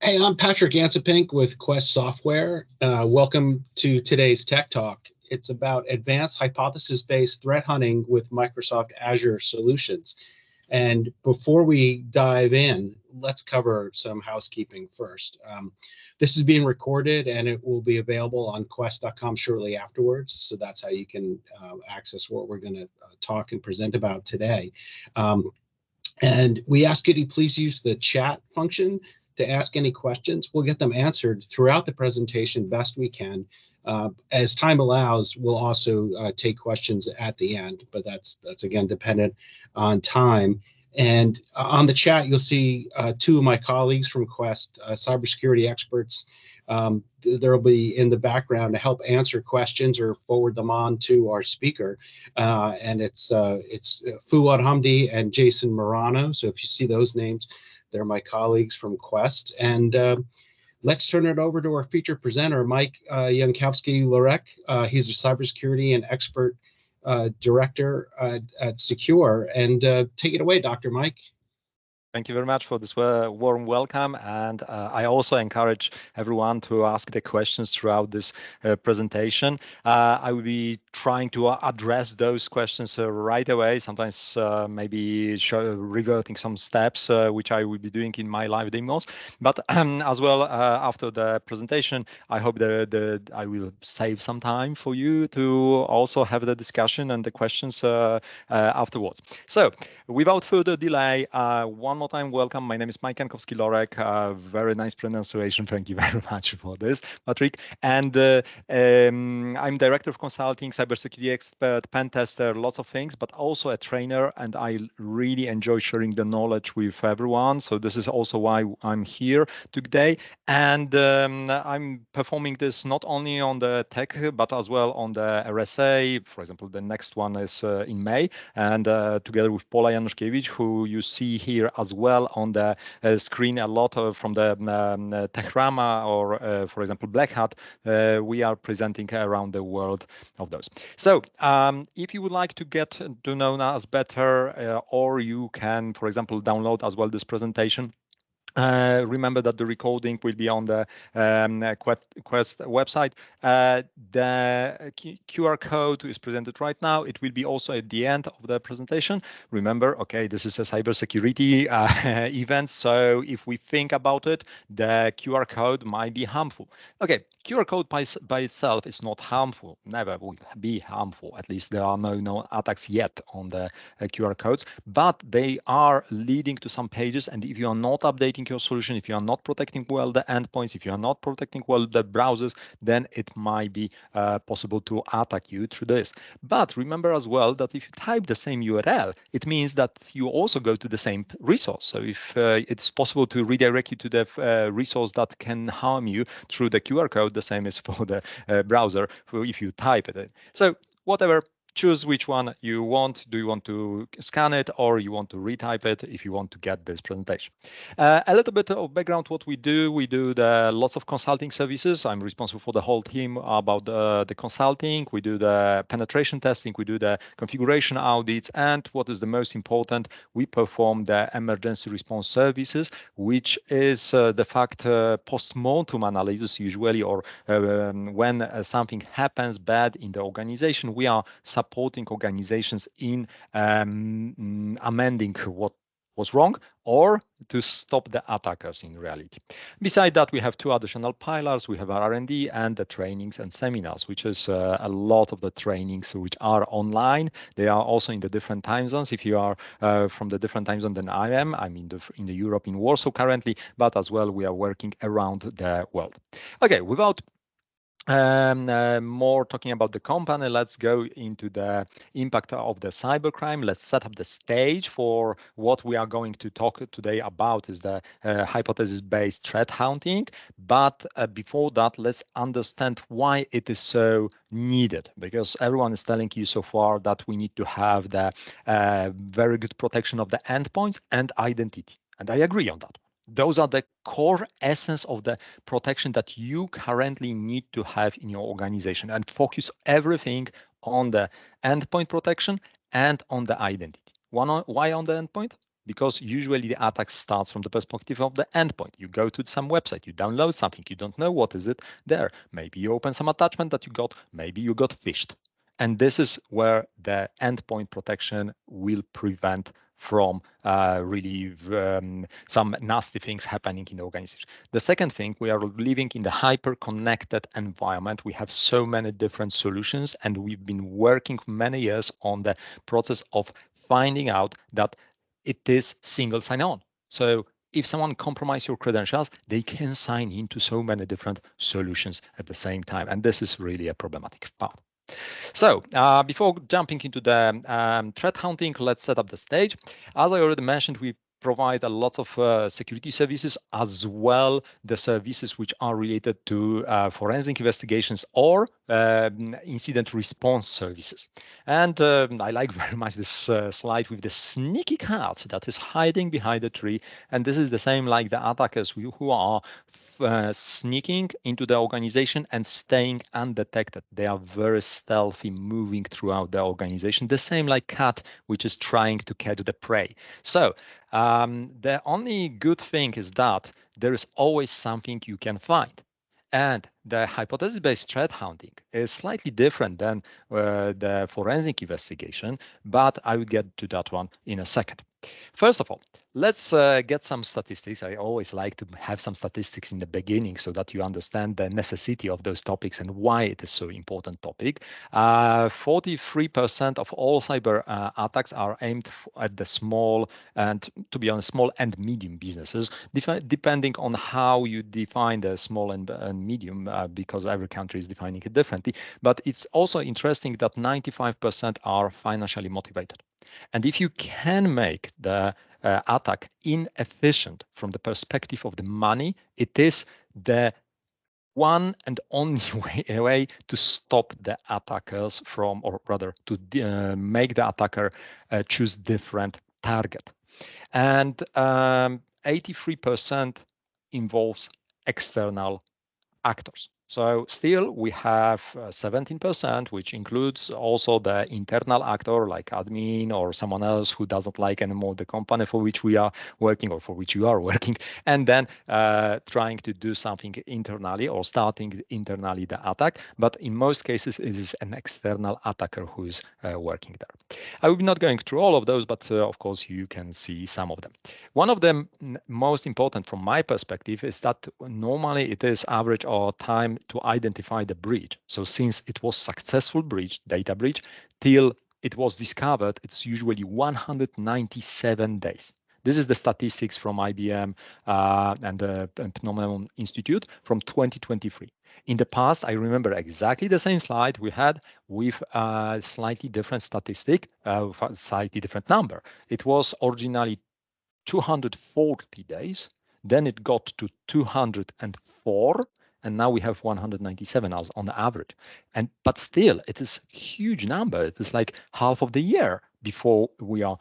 Hey, I'm Patrick Ansipink with Quest Software. Welcome to today's Tech Talk. It's about advanced hypothesis-based threat hunting with Microsoft Azure Solutions. And before we dive in, let's cover some housekeeping first. This is being recorded and it will be available on quest.com shortly afterwards. So that's how you can access what we're going to talk and present about today. And we ask you to please use the chat function to ask any questions. We'll get them answered throughout the presentation best we can. As time allows, we'll also take questions at the end, but that's again dependent on time. And on the chat, you'll see two of my colleagues from Quest, cybersecurity experts. They'll be in the background to help answer questions or forward them on to our speaker. And it's Fuad Hamdi and Jason Morano. So if you see those names, they're my colleagues from Quest. And let's turn it over to our featured presenter, Mike Jankowski-Lorek. He's a cybersecurity and expert director at Secure. And take it away, Dr. Mike. Thank you very much for this warm welcome, and I also encourage everyone to ask the questions throughout this presentation. I will be trying to address those questions right away, sometimes maybe reverting some steps, which I will be doing in my live demos. But as well, after the presentation, I hope that I will save some time for you to also have the discussion and the questions afterwards. So without further delay, one more time, welcome. My name is Mike Jankowski-Lorek. Very nice pronunciation. Thank you very much for this, Patrick. And I'm Director of Consulting, Cybersecurity Expert, Pen Tester, lots of things, but also a trainer. And I really enjoy sharing the knowledge with everyone. So this is also why I'm here today. And I'm performing this not only on the tech, but as well on the RSA. For example, the next one is in May. And together with Paula Januszkiewicz, who you see here as well on the screen a lot from the Techrama or, for example, Black Hat, we are presenting around the world of those. So if you would like to get to know us better, or you can, for example, download as well this presentation. Remember that the recording will be on the Quest website. The QR code is presented right now. It will be also at the end of the presentation. Remember, okay, this is a cybersecurity event. So if we think about it, the QR code might be harmful. Okay, QR code by itself is not harmful. Never will be harmful. At least there are no attacks yet on the QR codes, but they are leading to some pages. And if you are not updating your solution, if you are not protecting well the endpoints, if you are not protecting well the browsers, then it might be possible to attack you through this. But remember as well that if you type the same URL, it means that you also go to the same resource. So if it's possible to redirect you to the resource that can harm you through the QR code, the same is for the browser if you type it in. So whatever, choose which one you want. Do you want to scan it or you want to retype it if you want to get this presentation? A little bit of background what we do. We do lots of consulting services. I'm responsible for the whole team about the consulting. We do the penetration testing. We do the configuration audits. And what is the most important, we perform the emergency response services, which is the fact post-mortem analysis usually, or when something happens bad in the organization. We are supporting organizations in amending what was wrong or to stop the attackers in reality. Besides that, we have two additional pillars. We have our R&D and the trainings and seminars, which is a lot of the trainings which are online. They are also in the different time zones. If you are from the different time zone than I am, I'm in the Europe, in Warsaw currently, but as well we are working around the world. Okay, without more talking about the company, let's go into the impact of the cybercrime. Let's set up the stage for what we are going to talk today about is the hypothesis-based threat hunting. But before that, let's understand why it is so needed, because everyone is telling you so far that we need to have the very good protection of the endpoints and identity. And I agree on that. Those are the core essence of the protection that you currently need to have in your organization, and focus everything on the endpoint protection and on the identity. Why on the endpoint? because usually the attack starts from the perspective of the endpoint. You go to some website, you download something, you don't know what is it there. Maybe you open some attachment that you got, maybe you got phished. And this is where the endpoint protection will prevent from really some nasty things happening in the organization. The second thing, we are living in the hyper-connected environment. We have so many different solutions, and we've been working many years on the process of finding out that it is single sign-on. So if someone compromises your credentials, they can sign into so many different solutions at the same time. And this is really a problematic part. So before jumping into the threat hunting, let's set up the stage. As I already mentioned, we provide a lot of security services, as well the services which are related to forensic investigations or incident response services. And I like very much this slide with the sneaky cat that is hiding behind the tree. And this is the same like the attackers who are sneaking into the organization and staying undetected. They are very stealthy, moving throughout the organization, the same like cat, which is trying to catch the prey. So the only good thing is that there is always something you can find. And the hypothesis-based threat hunting is slightly different than the forensic investigation, but I will get to that one in a second. First of all, let's get some statistics. I always like to have some statistics in the beginning so that you understand the necessity of those topics and why it is so important topic. 43% of all cyber attacks are aimed at the small and, to be honest, small and medium businesses, depending on how you define the small and medium, because every country is defining it differently. But it's also interesting that 95% are financially motivated. And if you can make the attack inefficient from the perspective of the money, it is the one and only way to stop the attackers from, or rather to make the attacker choose different target. And 83% involves external actors. So still we have 17%, which includes also the internal actor like admin or someone else who doesn't like anymore the company for which we are working or for which you are working, and then trying to do something internally or starting internally the attack. But in most cases, it is an external attacker who is working there. I will be not going through all of those, but of course you can see some of them. One of them most important from my perspective is that normally it is average or time to identify the breach. So since it was successful breach, data breach, till it was discovered, it's usually 197 days. This is the statistics from IBM and the Phenomenon Institute from 2023. In the past, I remember exactly the same slide we had with a slightly different statistic, slightly different number. It was originally 240 days, then it got to 204, and now we have 197 as on average. But still, it is a huge number. It is like half of the year before we are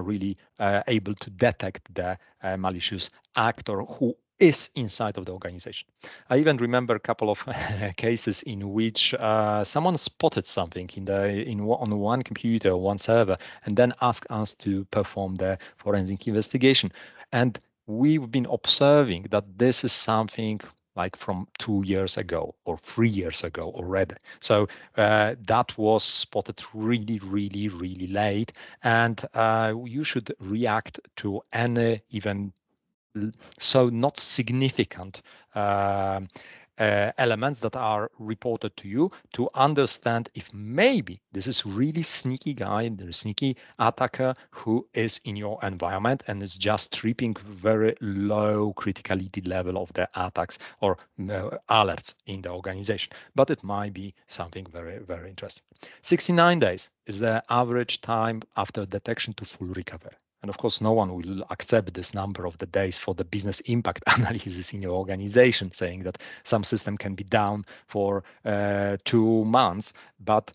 really able to detect the malicious actor who is inside of the organization. I even remember a couple of cases in which someone spotted something on one computer, one server, and then asked us to perform the forensic investigation. And we've been observing that this is something like from 2 years ago or 3 years ago already. So that was spotted really, really, really late. And you should react to any even so not significant elements that are reported to you to understand if maybe this is really sneaky guy, the sneaky attacker who is in your environment and is just tripping very low criticality level of the attacks or alerts in the organization. But it might be something very, very interesting. 69 days is the average time after detection to full recovery. And of course, no one will accept this number of the days for the business impact analysis in your organization, saying that some system can be down for 2 months, but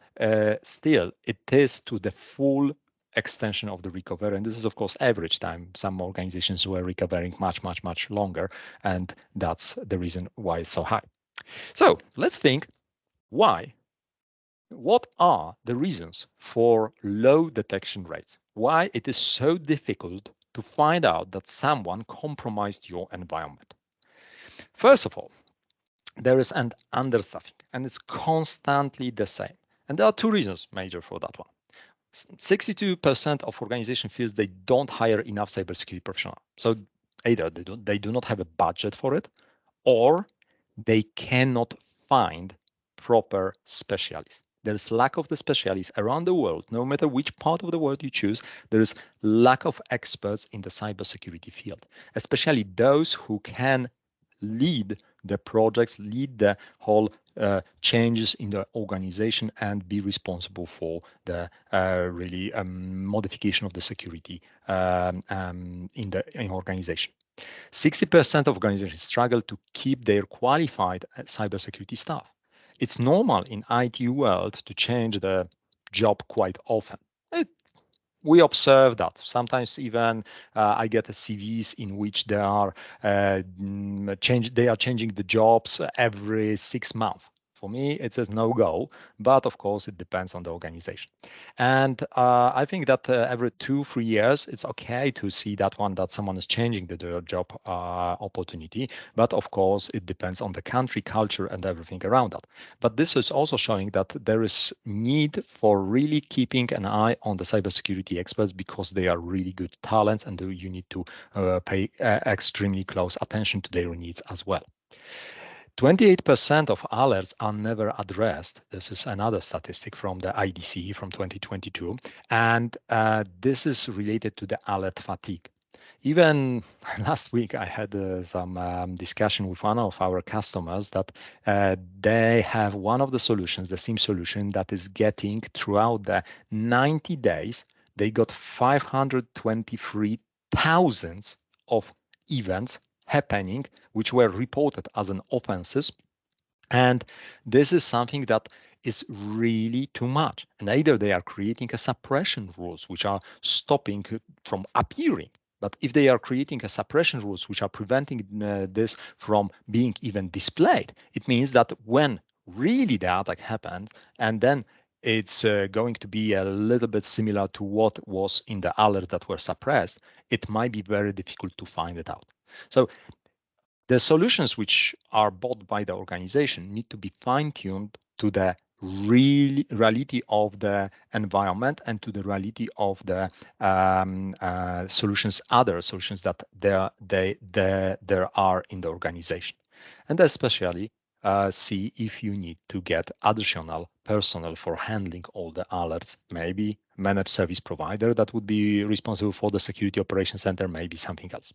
still it is to the full extension of the recovery. And this is, of course, average time. Some organizations were recovering much, much, much longer. And that's the reason why it's so high. So let's think why. What are the reasons for low detection rates? Why it is so difficult to find out that someone compromised your environment? First of all, there is an understaffing, and it's constantly the same. And there are two reasons major for that one. 62% of organization feels they don't hire enough cybersecurity professionals. So either they do not have a budget for it, or they cannot find proper specialists. There's lack of the specialists around the world. No matter which part of the world you choose, there is lack of experts in the cybersecurity field, especially those who can lead the projects, lead the whole changes in the organization, and be responsible for the really modification of the security in the organization. 60% of organizations struggle to keep their qualified cybersecurity staff. It's normal in IT world to change the job quite often. We observe that sometimes even I get CVs in which they are changing the jobs every 6 months. For me, it says no go, but of course it depends on the organization. And I think that every 2-3 years, it's okay to see that one that someone is changing the job opportunity. But of course, it depends on the country, culture, and everything around that. But this is also showing that there is need for really keeping an eye on the cybersecurity experts, because they are really good talents, and you need to pay extremely close attention to their needs as well. 28% of alerts are never addressed. This is another statistic from the IDC from 2022, and this is related to the alert fatigue. Even last week, I had some discussion with one of our customers that they have one of the solutions, the SIEM solution, that is getting throughout the 90 days, they got 523,000 of events happening, which were reported as an offenses. And this is something that is really too much. And either they are creating a suppression rules which are stopping from appearing. But if they are creating a suppression rules which are preventing this from being even displayed, it means that when really the attack happened, and then it's going to be a little bit similar to what was in the alerts that were suppressed, it might be very difficult to find it out. So the solutions which are bought by the organization need to be fine-tuned to the reality of the environment and to the reality of the solutions, other solutions that there are in the organization. And especially see if you need to get additional personnel for handling all the alerts, maybe managed service provider that would be responsible for the security operations center, maybe something else.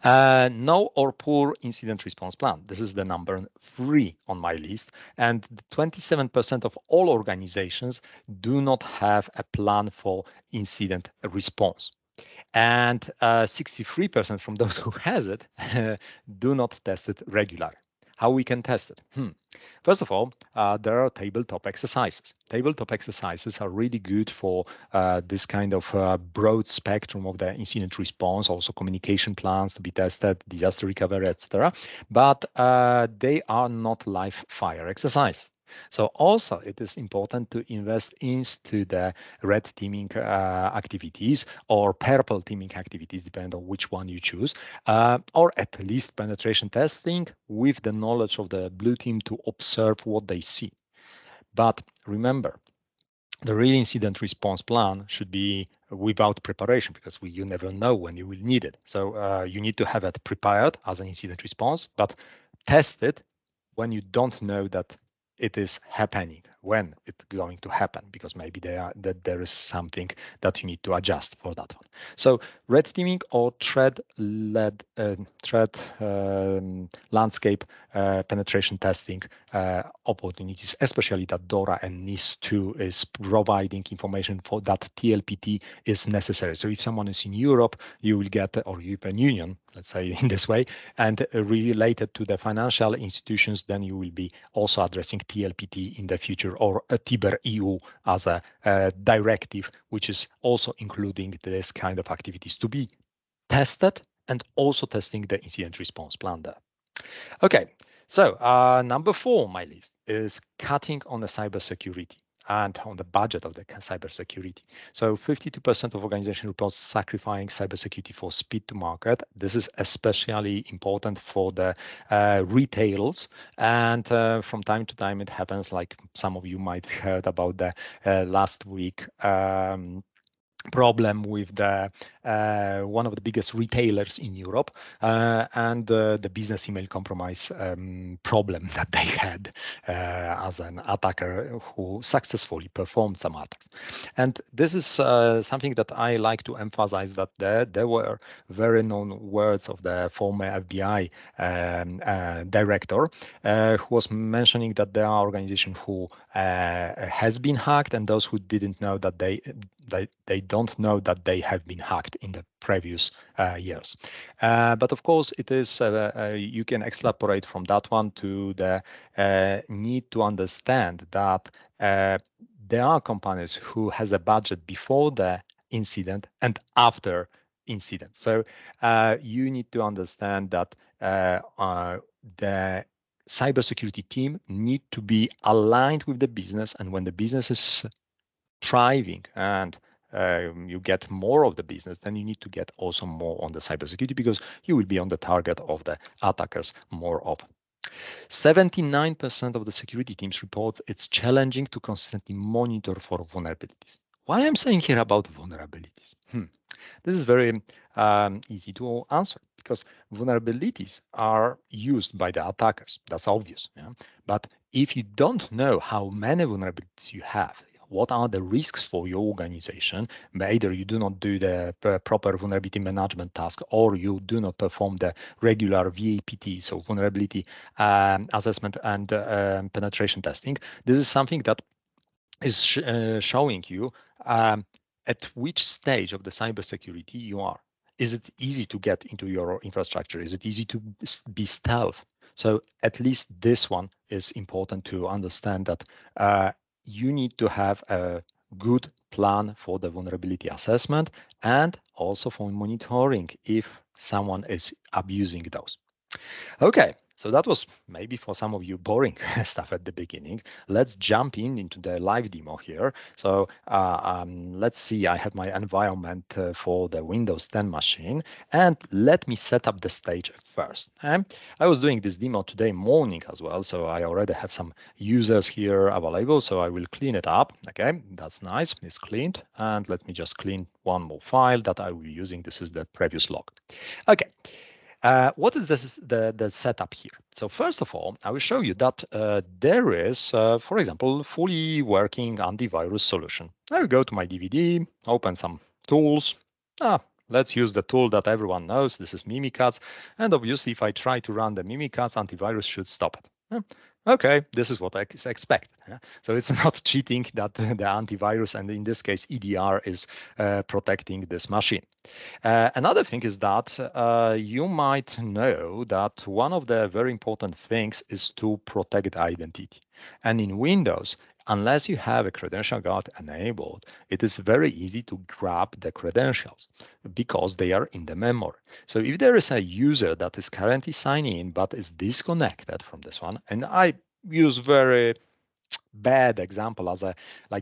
No or poor incident response plan. This is the number 3 on my list. And 27% of all organizations do not have a plan for incident response. And 63% from those who has it do not test it regularly. How we can test it? First of all, there are tabletop exercises. Tabletop exercises are really good for this kind of broad spectrum of the incident response, also communication plans to be tested, disaster recovery, etc. But they are not live fire exercises. So also it is important to invest into the red teaming activities or purple teaming activities, depending on which one you choose, or at least penetration testing with the knowledge of the blue team to observe what they see. But remember, the real incident response plan should be without preparation, because you never know when you will need it. So you need to have it prepared as an incident response, but test it when you don't know that it is happening, when it's going to happen, because maybe there is something that you need to adjust for that one. So red teaming or threat landscape penetration testing opportunities, especially that DORA and NIS2 is providing information for that TLPT is necessary. So if someone is in Europe, you will get, or European Union, let's say in this way, and related to the financial institutions, then you will be also addressing TLPT in the future, or a TIBER EU as a directive, which is also including this kind of activities to be tested, and also testing the incident response plan there. Okay, so number 4 on my list is cutting on the cybersecurity. and on the budget of the cybersecurity. So 52% of organization reports sacrificing cybersecurity for speed to market. This is especially important for the retailers. And from time to time, it happens, like some of you might have heard about the last week problem with the one of the biggest retailers in Europe and the business email compromise problem that they had as an attacker who successfully performed some attacks. And this is something that I like to emphasize, that there were very known words of the former FBI director who was mentioning that there are organizations who has been hacked, and those who didn't know that they don't know that they have been hacked in the previous years. But of course, it is you can extrapolate from that one to the need to understand that there are companies who has a budget before the incident and after incident. So you need to understand that the cybersecurity team need to be aligned with the business, and when the business is thriving and you get more of the business, then you need to get also more on the cybersecurity, because you will be on the target of the attackers more often. 79% of the security teams report it's challenging to constantly monitor for vulnerabilities. Why I'm saying here about vulnerabilities? This is very easy to answer, because vulnerabilities are used by the attackers. That's obvious. Yeah? But if you don't know how many vulnerabilities you have, what are the risks for your organization, either you do not do the proper vulnerability management task, or you do not perform the regular VAPT, so vulnerability assessment and penetration testing, this is something that is showing you at which stage of the cybersecurity you are. Is it easy to get into your infrastructure? Is it easy to be stealth? So at least this one is important to understand, that you need to have a good plan for the vulnerability assessment and also for monitoring if someone is abusing those. Okay, so that was maybe for some of you boring stuff at the beginning. Let's jump into the live demo here. So let's see, I have my environment for the Windows 10 machine, and let me set up the stage first. I was doing this demo today morning as well, so I already have some users here available, so I will clean it up. Okay, that's nice, it's cleaned. And let me just clean one more file that I will be using. This is the previous log. Okay. What is the setup here? So first of all, I will show you that there is, for example, fully working antivirus solution. I will go to my DVD, open some tools. Let's use the tool that everyone knows. This is Mimikatz. And obviously, if I try to run the Mimikatz, antivirus should stop it. Okay, this is what I expect. So it's not cheating that the antivirus, and in this case, EDR, is protecting this machine. Another thing is that you might know that one of the very important things is to protect identity. And in Windows, unless you have a credential guard enabled, it is very easy to grab the credentials because they are in the memory. So if there is a user that is currently signing in but is disconnected from this one, and I use very bad example as a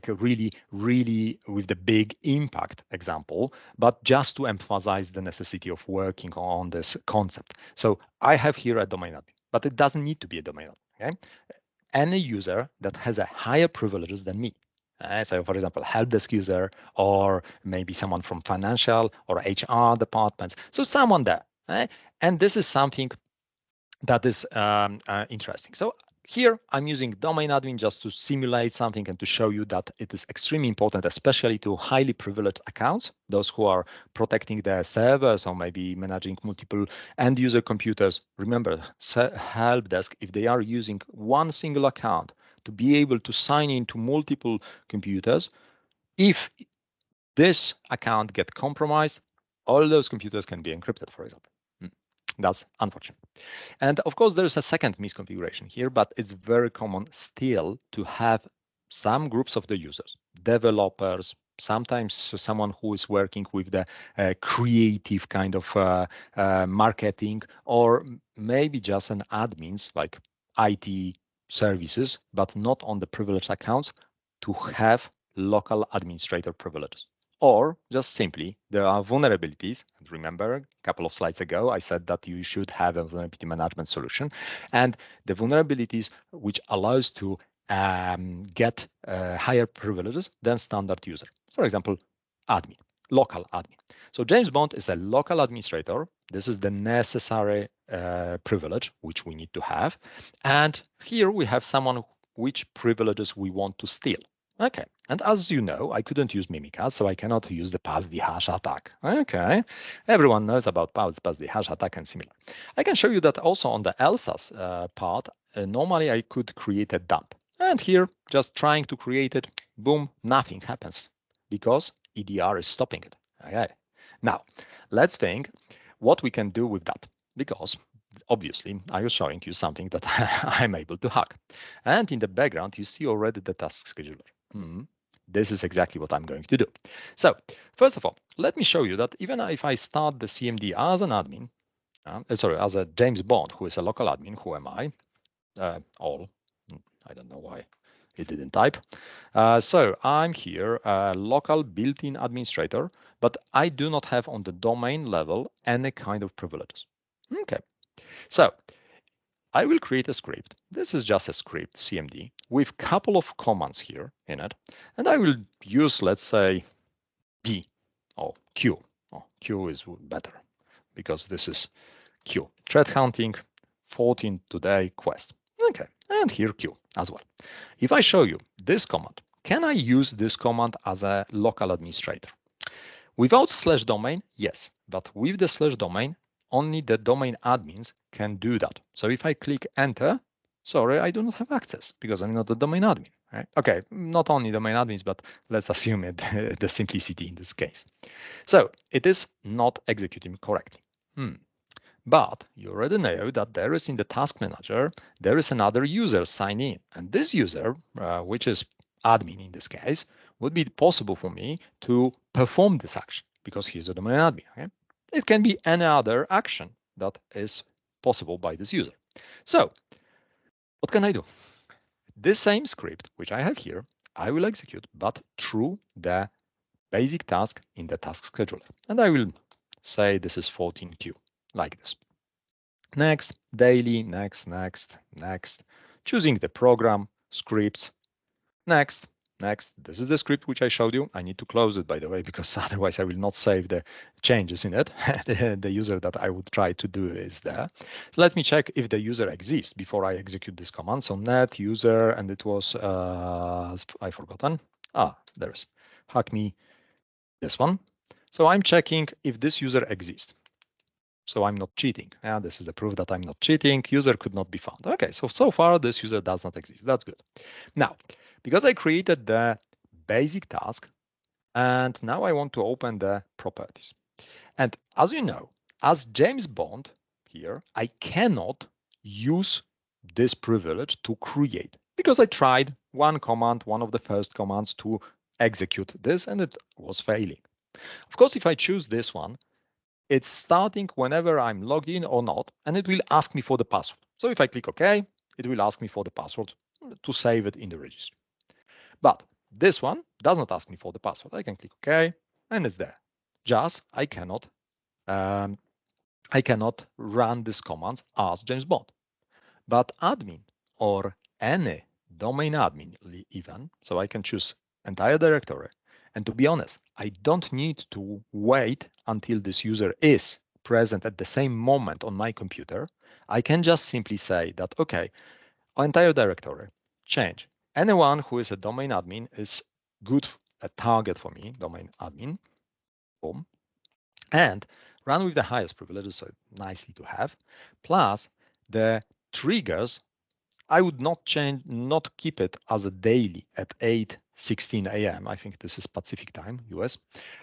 really with the big impact example, but just to emphasize the necessity of working on this concept. So I have here a domain admin, but it doesn't need to be a domain admin. Okay? Any user that has a higher privileges than me. So for example, help desk user, or maybe someone from financial or HR departments. So someone there. And this is something that is interesting. So here I'm using domain admin just to simulate something and to show you that it is extremely important, especially to highly privileged accounts, those who are protecting their servers or maybe managing multiple end user computers. Remember, help desk, if they are using one single account to be able to sign into multiple computers, if this account gets compromised, all those computers can be encrypted, for example. That's unfortunate. And of course, there's a second misconfiguration here, but it's very common still to have some groups of the users, developers, sometimes someone who is working with the creative kind of marketing, or maybe just an admins like IT services, but not on the privileged accounts, to have local administrator privileges. Or just simply, there are vulnerabilities. And remember, a couple of slides ago, I said that you should have a vulnerability management solution. And the vulnerabilities which allows to get higher privileges than standard user. For example, admin, local admin. So James Bond is a local administrator. This is the necessary privilege which we need to have. And here we have someone which privileges we want to steal. Okay, and as you know, I couldn't use Mimica, so I cannot use the pass the hash attack. Okay, everyone knows about pass the hash attack and similar. I can show you that also on the Elsa's part, normally I could create a dump. And here, just trying to create it, boom, nothing happens because EDR is stopping it. Okay, now let's think what we can do with that, because obviously I was showing you something that I'm able to hack. And in the background, you see already the task scheduler. This is exactly what I'm going to do. So first of all, let me show you that even if I start the CMD as an admin, as a James Bond, who is a local admin, who am I? I don't know why it didn't type. So I'm here, local built-in administrator, but I do not have on the domain level any kind of privileges. Okay, so I will create a script. This is just a script, CMD, with a couple of commands here in it. And I will use, let's say, B or Q. Oh, Q is better because this is Q. Threat hunting, 14 today quest. Okay, and here Q as well. If I show you this command, can I use this command as a local administrator? Without /domain, yes, but with the /domain, only the domain admins can do that. So if I click enter, sorry, I do not have access because I'm not a domain admin. Right? Okay, not only domain admins, but let's assume it, the simplicity in this case. So it is not executing correctly. But you already know that there is in the task manager, there is another user sign in. And this user, which is admin in this case, would be possible for me to perform this action because he's a domain admin. Okay? It can be any other action that is possible by this user. So what can I do? This same script, which I have here, I will execute, but through the basic task in the task scheduler. And I will say this is 14Q, like this. Next, daily, next, choosing the program, scripts, next. This is the script which I showed you. I need to close it, by the way, because otherwise I will not save the changes in it. The user that I would try to do is there. So let me check if the user exists before I execute this command. So net user, and it was, I've forgotten. There's hack me, this one. So I'm checking if this user exists. So I'm not cheating. This is the proof that I'm not cheating. User could not be found. Okay, so far this user does not exist. That's good. Now, because I created the basic task, and now I want to open the properties. And as you know, as James Bond here, I cannot use this privilege to create because I tried one command, one of the first commands to execute this, and it was failing. Of course, if I choose this one, it's starting whenever I'm logged in or not, and it will ask me for the password. So if I click OK, it will ask me for the password to save it in the registry. But this one does not ask me for the password. I can click OK, and it's there. Just I cannot run these commands as James Bond. But admin or any domain admin even, so I can choose entire directory. And to be honest, I don't need to wait until this user is present at the same moment on my computer. I can just simply say that, okay, entire directory, change. Anyone who is a domain admin is good, a target for me, domain admin, boom. And run with the highest privileges, so nicely to have, plus the triggers. I would not keep it as a daily at 8:16 a.m. I think this is Pacific time, US.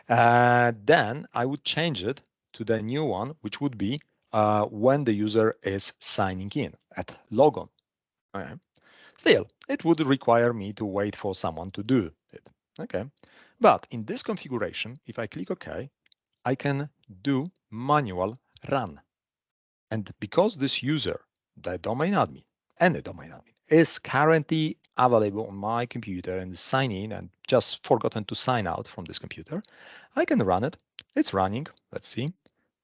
Then I would change it to the new one, which would be when the user is signing in at logon. Okay. Still, it would require me to wait for someone to do it. Okay. But in this configuration, if I click OK, I can do manual run. And because this user, the domain admin, any domain admin, is currently available on my computer and sign in and just forgotten to sign out from this computer, I can run it. It's running. Let's see.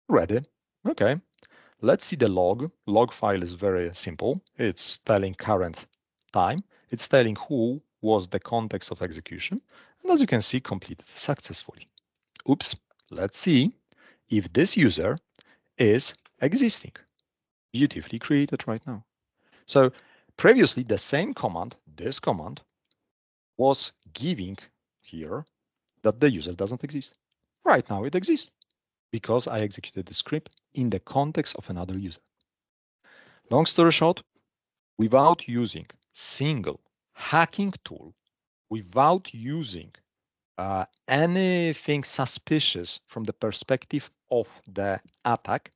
Ready. Okay. Let's see the log. Log file is very simple. It's telling current time. It's telling who was the context of execution. And as you can see, completed successfully. Oops. Let's see if this user is existing. Beautifully created right now. So previously, the same command, this command, was giving here that the user doesn't exist. Right now, it exists because I executed the script in the context of another user. Long story short, without using single hacking tool, without using anything suspicious from the perspective of the attack,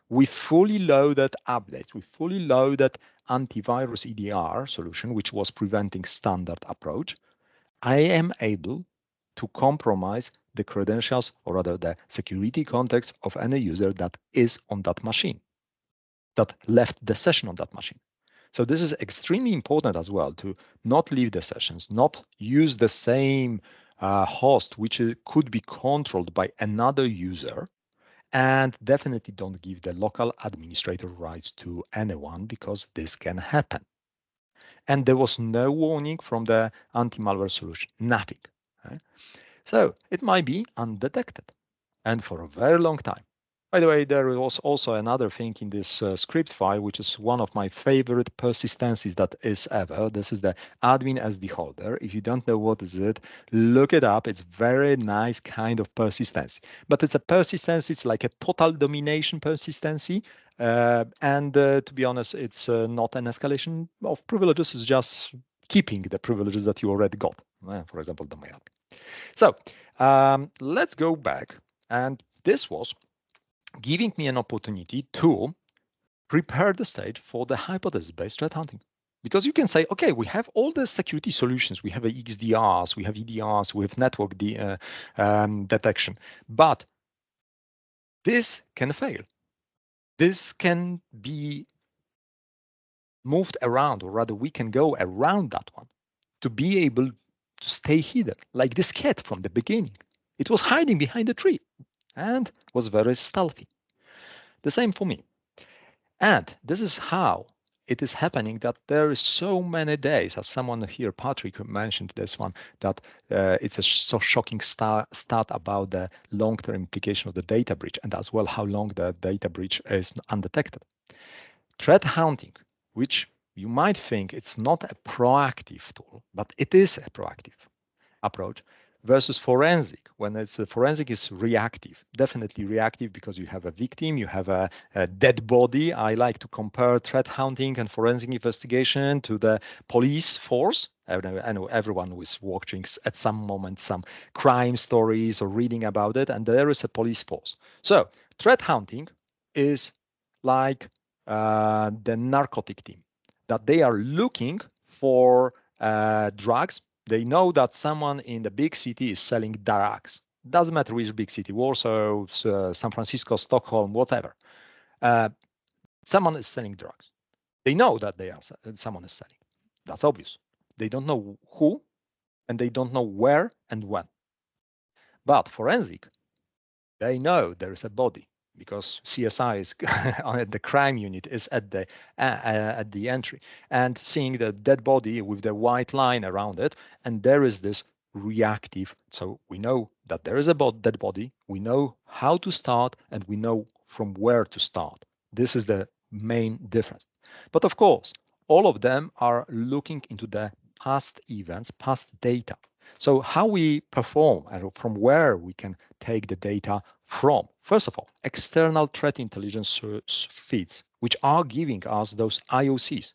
we fully loaded updates, we fully loaded antivirus EDR solution, which was preventing standard approach. I am able to compromise the credentials, or rather the security context of any user that is on that machine, that left the session on that machine. So this is extremely important as well, to not leave the sessions, not use the same host, which could be controlled by another user, and definitely don't give the local administrator rights to anyone, because this can happen. And there was no warning from the anti-malware solution, nothing. Right? So it might be undetected, and for a very long time. By the way, there was also another thing in this script file, which is one of my favorite persistencies that is ever. This is the admin SD holder. If you don't know what is it, look it up. It's very nice kind of persistency. But it's a persistency, it's like a total domination persistency. To be honest, it's not an escalation of privileges. It's just keeping the privileges that you already got. For example, the mail. So let's go back. And this was giving me an opportunity to prepare the stage for the hypothesis-based threat hunting. Because you can say, okay, we have all the security solutions. We have XDRs, we have EDRs, we have network detection. But this can fail. This can be moved around, or rather we can go around that one to be able to stay hidden, like this cat from the beginning. It was hiding behind a tree and was very stealthy. The same for me. And this is how it is happening, that there is so many days, as someone here, Patrick, mentioned this one, that it's a so shocking stat about the long-term implication of the data breach, and as well how long the data breach is undetected. Threat hunting, which you might think it's not a proactive tool, but it is a proactive approach, versus forensic, when it's forensic is reactive, definitely reactive, because you have a victim, you have a dead body. I like to compare threat hunting and forensic investigation to the police force. I know everyone who is watching at some moment some crime stories or reading about it, and there is a police force. So threat hunting is like the narcotic team, that they are looking for drugs. They know that someone in the big city is selling drugs. Doesn't matter which big city, Warsaw, San Francisco, Stockholm, whatever. Someone is selling drugs. They know that someone is selling. That's obvious. They don't know who, and they don't know where and when. But forensic, they know there is a body, because CSI is the crime unit is at the entry, and seeing the dead body with the white line around it, and there is this reactive. So we know that there is a dead body, we know how to start, and we know from where to start. This is the main difference. But of course, all of them are looking into the past events, past data. So how we perform, and from where we can take the data from. First of all, external threat intelligence feeds, which are giving us those IOCs.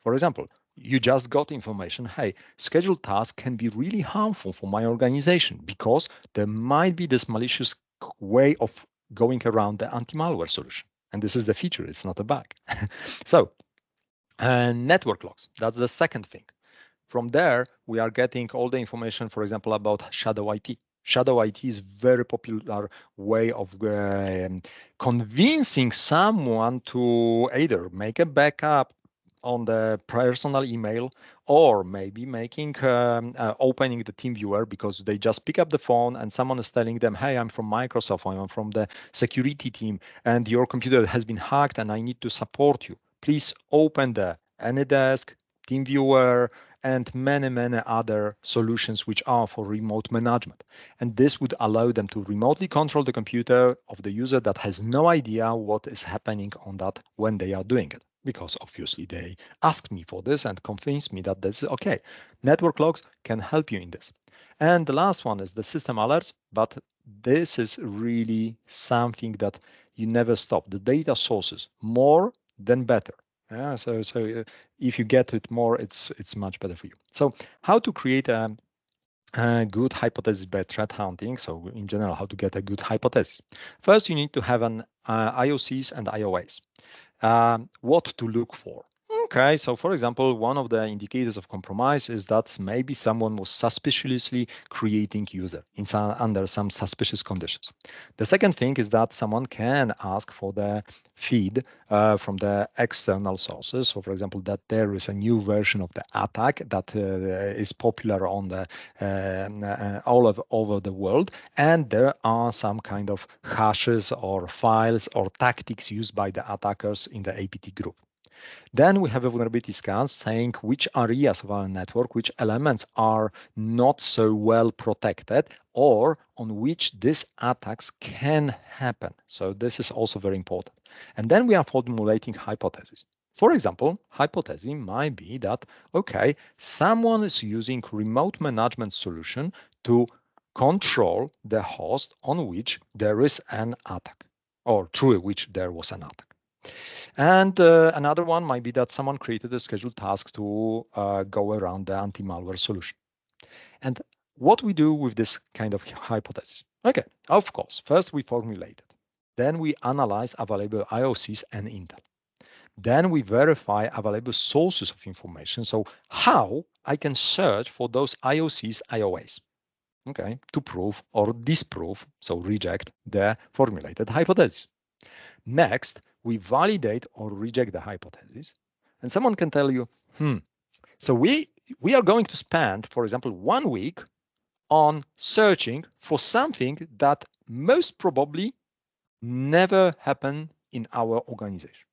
For example, you just got information, hey, scheduled tasks can be really harmful for my organization because there might be this malicious way of going around the anti-malware solution. And this is the feature, it's not a bug. So, network logs, that's the second thing. From there, we are getting all the information, for example, about shadow IT. Shadow IT is very popular way of convincing someone to either make a backup, on the personal email, or maybe making opening the team viewer because they just pick up the phone and someone is telling them, hey, I'm from Microsoft, I'm from the security team, and your computer has been hacked and I need to support you. Please open the AnyDesk, team viewer, and many other solutions which are for remote management. And this would allow them to remotely control the computer of the user that has no idea what is happening on that when they are doing it, because obviously they asked me for this and convinced me that this is okay. Network logs can help you in this. And the last one is the system alerts, but this is really something that you never stop. The data sources, more than better. Yeah, so if you get it more, it's much better for you. So how to create a good hypothesis by threat hunting. So in general, how to get a good hypothesis. First, you need to have an IOCs and IOAs. What to look for. Okay, so for example, one of the indicators of compromise is that maybe someone was suspiciously creating user under some suspicious conditions. The second thing is that someone can ask for the feed from the external sources. So for example, that there is a new version of the attack that is popular on the all over the world, and there are some kind of hashes or files or tactics used by the attackers in the APT group. Then we have a vulnerability scans saying which areas of our network, which elements are not so well protected, or on which these attacks can happen. So this is also very important. And then we are formulating hypotheses. For example, hypothesis might be that, okay, someone is using remote management solution to control the host on which there is an attack, or through which there was an attack. And another one might be that someone created a scheduled task to go around the anti-malware solution. And what we do with this kind of hypothesis? Okay, of course, first we formulate it. Then we analyze available IOCs and intel. Then we verify available sources of information. So how I can search for those IOCs, IOAs, okay, to prove or disprove, so reject the formulated hypothesis. Next, we validate or reject the hypothesis. And someone can tell you, so we are going to spend, for example, 1 week on searching for something that most probably never happened in our organization.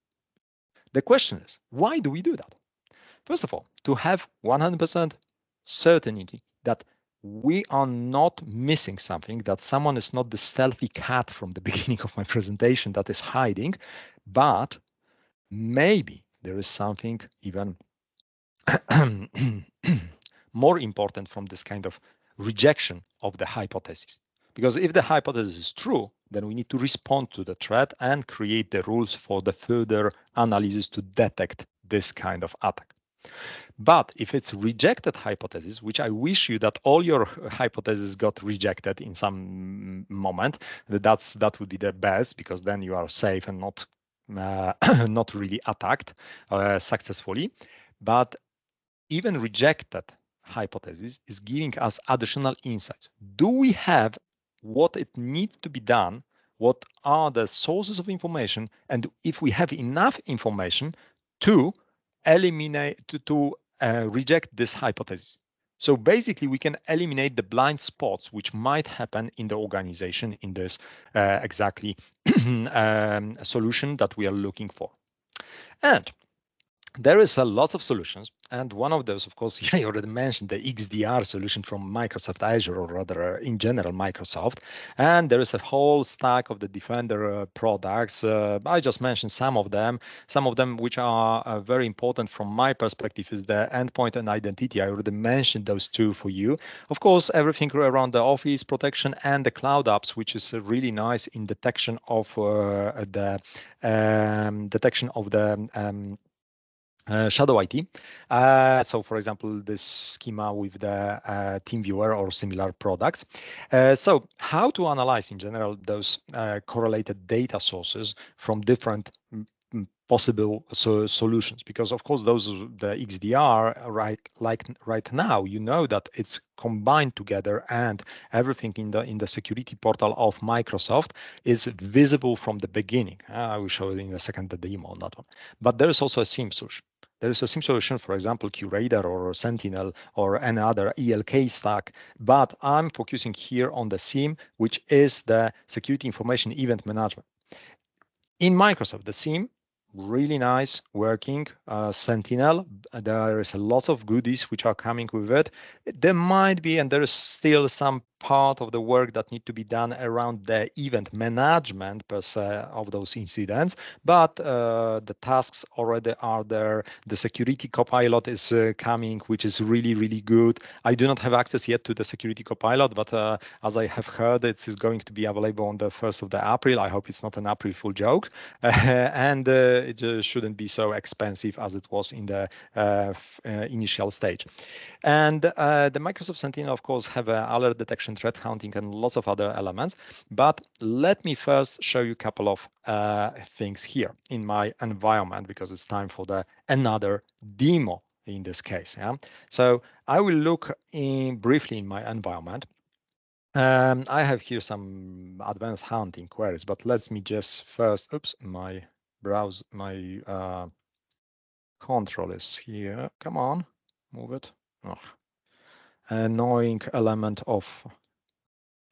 The question is, why do we do that? First of all, to have 100% certainty that we are not missing something, that someone is not the stealthy cat from the beginning of my presentation that is hiding, but maybe there is something even more important from this kind of rejection of the hypothesis. Because if the hypothesis is true, then we need to respond to the threat and create the rules for the further analysis to detect this kind of attack. But if it's rejected hypothesis, which I wish you that all your hypotheses got rejected in some moment, that would be the best, because then you are safe and not not really attacked successfully. But even rejected hypothesis is giving us additional insights. Do we have what it needs to be done? What are the sources of information? And if we have enough information to eliminate, to reject this hypothesis. So basically, we can eliminate the blind spots which might happen in the organization in this exactly solution that we are looking for. And there is a lot of solutions, and one of those, of course, I already mentioned the XDR solution from Microsoft Azure, or rather in general Microsoft, and there is a whole stack of the Defender products. I just mentioned some of them which are very important from my perspective is the endpoint and identity. I already mentioned those two for you. Of course, everything around the Office protection and the cloud apps, which is really nice in detection of the shadow IT. So for example, this schema with the TeamViewer or similar products. So how to analyze in general those correlated data sources from different possible solutions, because of course those the XDR right now, you know that it's combined together and everything in the security portal of Microsoft is visible from the beginning. I will show you in a second the demo on that one. But there is also a SIEM solution. There is a SIEM solution, for example, QRadar or Sentinel or any other ELK stack, but I'm focusing here on the SIEM, which is the Security Information Event Management. In Microsoft, the SIEM, really nice working. Sentinel, there is a lot of goodies which are coming with it. There might be, and there is still some part of the work that need to be done around the event management per se of those incidents, but the tasks already are there. The security copilot is coming, which is really, really good. I do not have access yet to the security copilot, but as I have heard, it is going to be available on the 1st of April. I hope it's not an April Fool joke. And it shouldn't be so expensive as it was in the initial stage. And the Microsoft Sentinel, of course, have alert detection, threat hunting, and lots of other elements. But let me first show you a couple of things here in my environment, because it's time for another demo in this case. Yeah? So I will look briefly in my environment. I have here some advanced hunting queries, but let me just first, oops, my browse, my control is here. Come on, move it. Oh. Annoying element of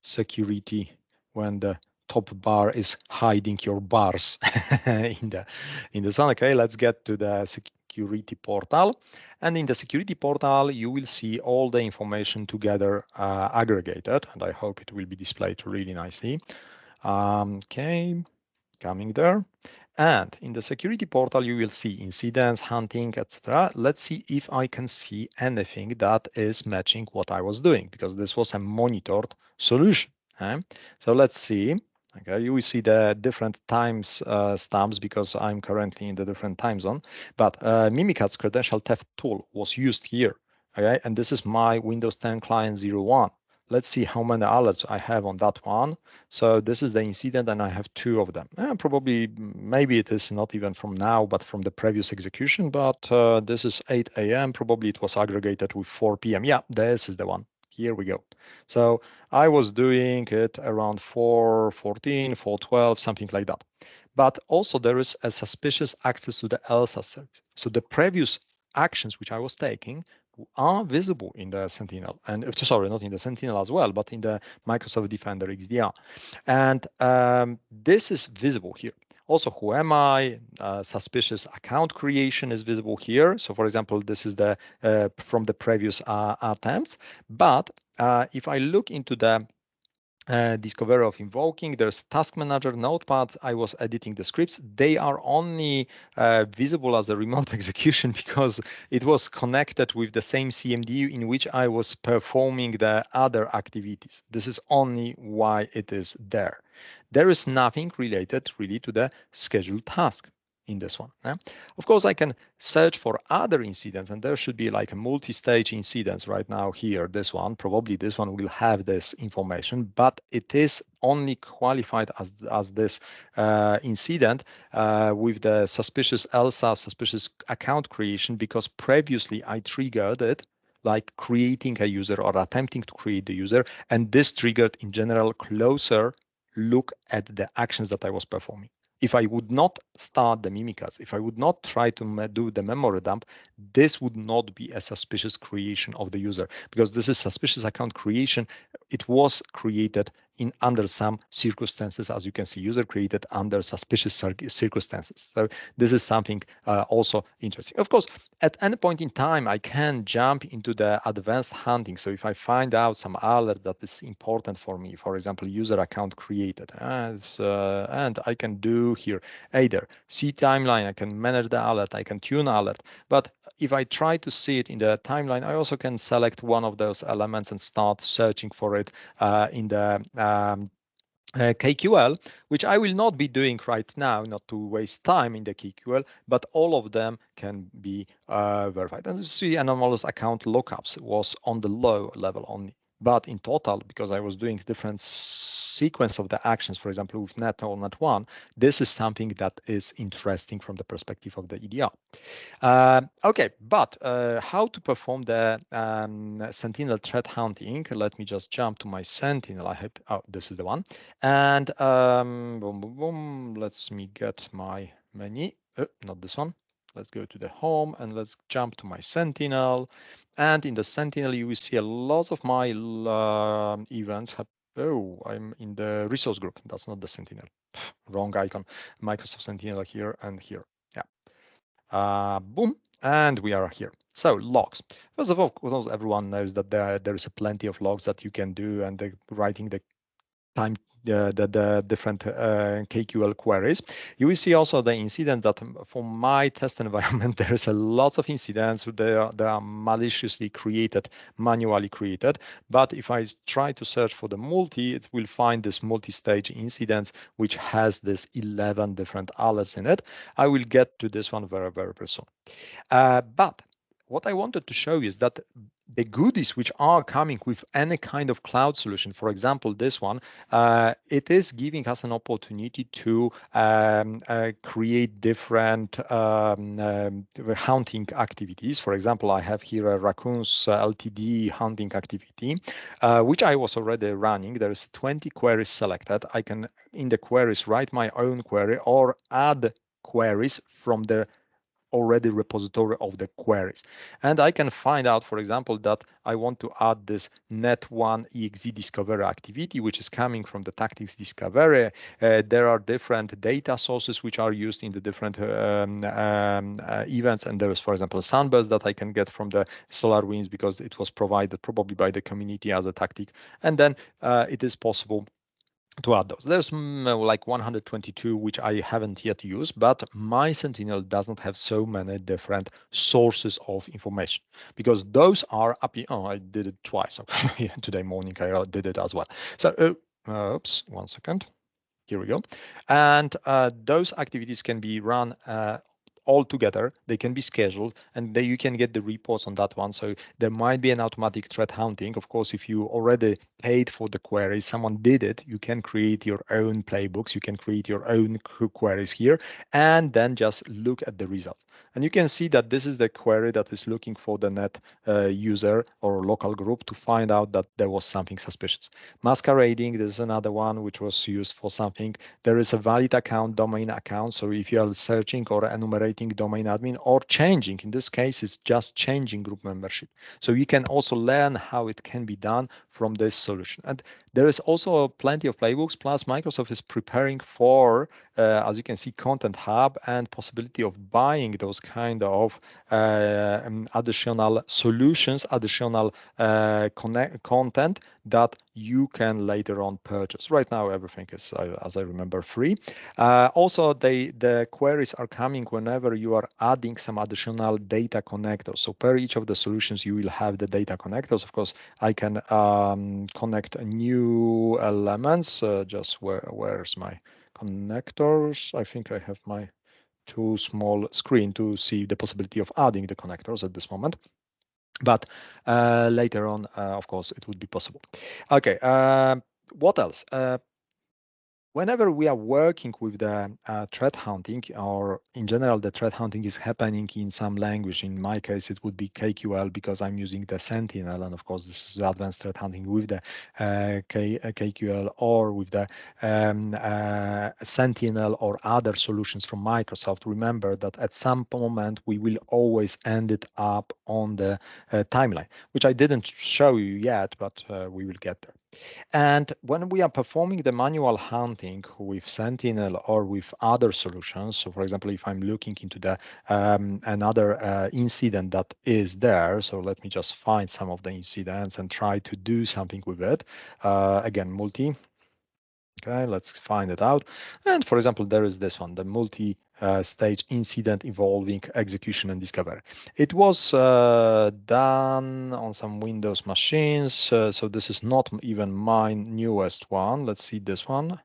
security when the top bar is hiding your bars in the zone. Okay, let's get to the security portal. And in the security portal, you will see all the information together aggregated, and I hope it will be displayed really nicely. Okay, coming there. And in the security portal, you will see incidents, hunting, etc. Let's see if I can see anything that is matching what I was doing, because this was a monitored solution. Okay? So let's see. Okay, you will see the different times stamps because I'm currently in the different time zone. But Mimikatz credential theft tool was used here. Okay, and this is my Windows 10 client 01. Let's see how many alerts I have on that one. So this is the incident, and I have two of them. Probably, maybe it is not even from now, but from the previous execution. But this is 8 a.m. Probably it was aggregated with 4 p.m. Yeah, this is the one. Here we go. So I was doing it around 4:14, 4:12, something like that. But also there is a suspicious access to the ELSA service. So the previous actions which I was taking are visible in the Sentinel, and sorry, not in the Sentinel as well, but in the Microsoft Defender XDR. And this is visible here. Also, who am I? Suspicious account creation is visible here. So, for example, this is the from the previous attempts. But if I look into the discovery of invoking, there's task manager, notepad. I was editing the scripts. They are only visible as a remote execution because it was connected with the same CMD in which I was performing the other activities. This is only why it is there. There is nothing related really to the scheduled task in this one. Yeah? Of course, I can search for other incidents, and there should be like a multi-stage incidents right now here. This one, probably this one will have this information, but it is only qualified as this incident with the suspicious ELSA, suspicious account creation, because previously I triggered it like creating a user or attempting to create the user, and this triggered in general closer look at the actions that I was performing. If I would not start the Mimikatz, if I would not try to do the memory dump, this would not be a suspicious creation of the user, because this is suspicious account creation. It was created in under some circumstances, as you can see, user created under suspicious circumstances. So this is something also interesting. Of course, at any point in time, I can jump into the advanced hunting. So if I find out some alert that is important for me, for example, user account created, and I can do here either see timeline, I can manage the alert, I can tune alert. But if I try to see it in the timeline, I also can select one of those elements and start searching for it in the KQL, which I will not be doing right now, not to waste time in the KQL, but all of them can be verified. And you see, anomalous account lookups was on the low level only. But in total, because I was doing different sequence of the actions, for example, with net or net one, this is something that is interesting from the perspective of the EDR. Okay, but how to perform the Sentinel threat hunting? Let me just jump to my Sentinel. I hope, oh, this is the one. And boom, boom, boom. Let me get my menu. Not this one. Let's go to the home and let's jump to my Sentinel. And in the Sentinel, you will see a lot of my events. Oh, I'm in the resource group. That's not the Sentinel. Wrong icon. Microsoft Sentinel here and here. Yeah. Boom. And we are here. So logs. First of all, of course, everyone knows that there is a plenty of logs that you can do, and writing the time the different KQL queries. You will see also the incident that for my test environment, there's a lot of incidents. They are maliciously created, manually created. But if I try to search for the multi, it will find this multi-stage incident, which has this 11 different alerts in it. I will get to this one very, very, very soon. But what I wanted to show is that the goodies which are coming with any kind of cloud solution, for example, this one, it is giving us an opportunity to create different hunting activities. For example, I have here a raccoons LTD hunting activity, which I was already running. There is 20 queries selected. I can, in the queries, write my own query or add queries from the already repository of the queries. And I can find out, for example, that I want to add this net1 exe discovery activity, which is coming from the tactics discovery. There are different data sources which are used in the different events. And there is, for example, a sunburst that I can get from the SolarWinds because it was provided probably by the community as a tactic. And then it is possible to add those. There's like 122 which I haven't yet used, but my Sentinel doesn't have so many different sources of information because those are up. Oh, I did it twice. Today morning I did it as well. So oops, 1 second. Here we go. And those activities can be run all together. They can be scheduled, and then you can get the reports on that one. So there might be an automatic threat hunting. Of course, if you already paid for the query, someone did it, you can create your own playbooks. You can create your own queries here, and then just look at the results. And you can see that this is the query that is looking for the net user or local group to find out that there was something suspicious. Masquerading, this is another one which was used for something. There is a valid account, domain account. So if you are searching or enumerating domain admin or changing, in this case, it's just changing group membership. So you can also learn how it can be done from this solution. And there is also plenty of playbooks, plus Microsoft is preparing for, as you can see, Content Hub and possibility of buying those kind of additional solutions, additional content that you can later on purchase. Right now, everything is, as I remember, free. Also, the queries are coming whenever you are adding some additional data connectors. So per each of the solutions, you will have the data connectors. Of course, I can connect new elements. Just where's my connectors? I think I have my too small screen to see the possibility of adding the connectors at this moment. But later on, of course, it would be possible. Okay, what else? Whenever we are working with the threat hunting, or in general, the threat hunting is happening in some language. In my case, it would be KQL because I'm using the Sentinel. And of course, this is the advanced threat hunting with the KQL or with the Sentinel or other solutions from Microsoft. Remember that at some moment, we will always end it up on the timeline, which I didn't show you yet, but we will get there. And when we are performing the manual hunting with Sentinel or with other solutions, so for example, if I'm looking into the another incident that is there, so let me just find some of the incidents and try to do something with it. Again, multi. Okay, let's find it out. And for example, there is this one, the multi-stage incident involving execution and discovery. It was done on some Windows machines. So this is not even my newest one. Let's see this one.